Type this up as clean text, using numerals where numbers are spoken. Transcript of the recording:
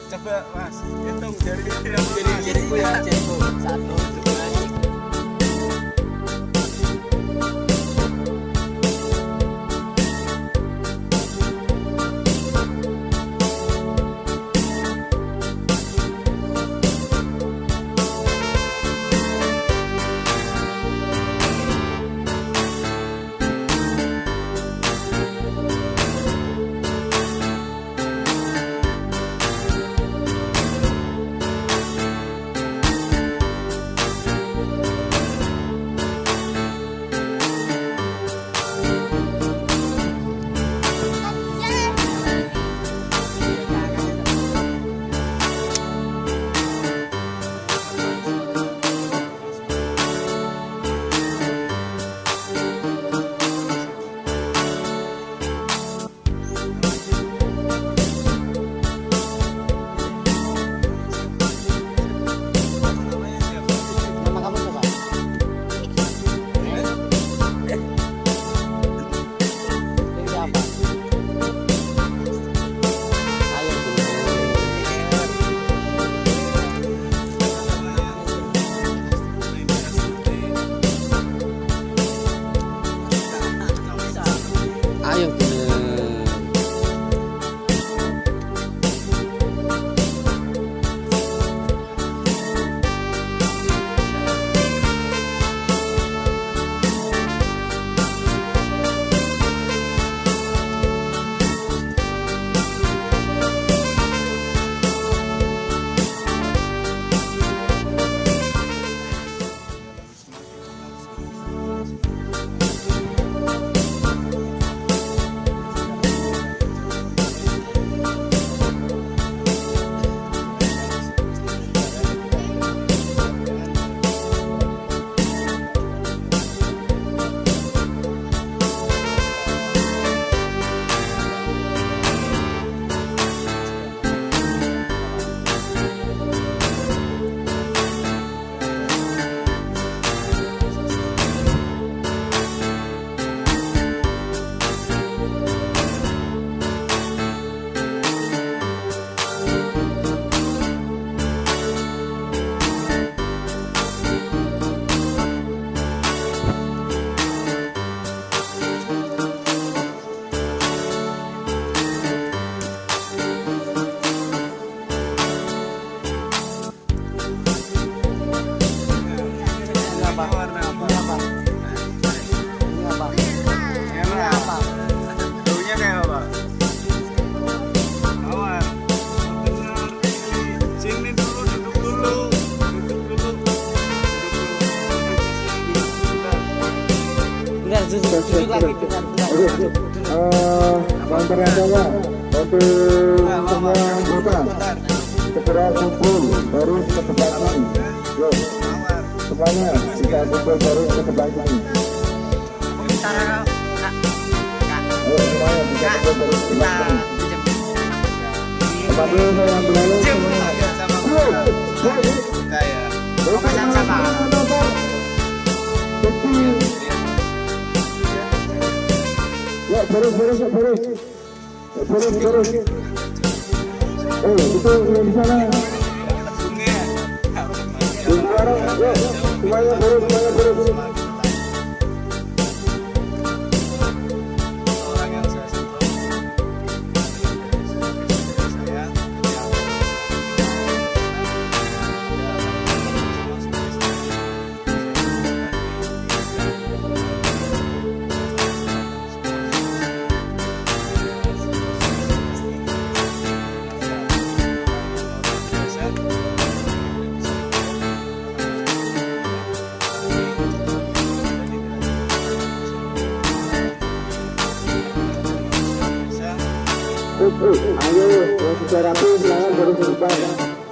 Coba Mas, hitung jari-jari. Jariku ya, jariku. 1, 2, 3. Nama kamu siapa? Ini siapa? Ayo dulu. Ayo dulu. Warna apa? Ini apa? Merah. Baunya kayak apa? Mawar. Benar. Sini dulu, duduk dulu. Duduk dulu. Bentar, duduk lagi. Bentar. Bantar yang jaga, bantu semua anggota segera kumpul baru ke sebelah sini. Yuk, Mawar. semuanya kita kumpul baru ke sebelah sini. Ayo semuanya kita kumpul baru ke sebelah sini. Apabila saya berlalu semuanya. Ya, sama Yuk, kita ya. Sama-sama. Ya, terus. Itu yang di sana. Sungai. Di sekarang, ya, semuanya terus. Orang yang saya sentuh. Saya Ayo, yang sudah rapi, silakan baru ke depan.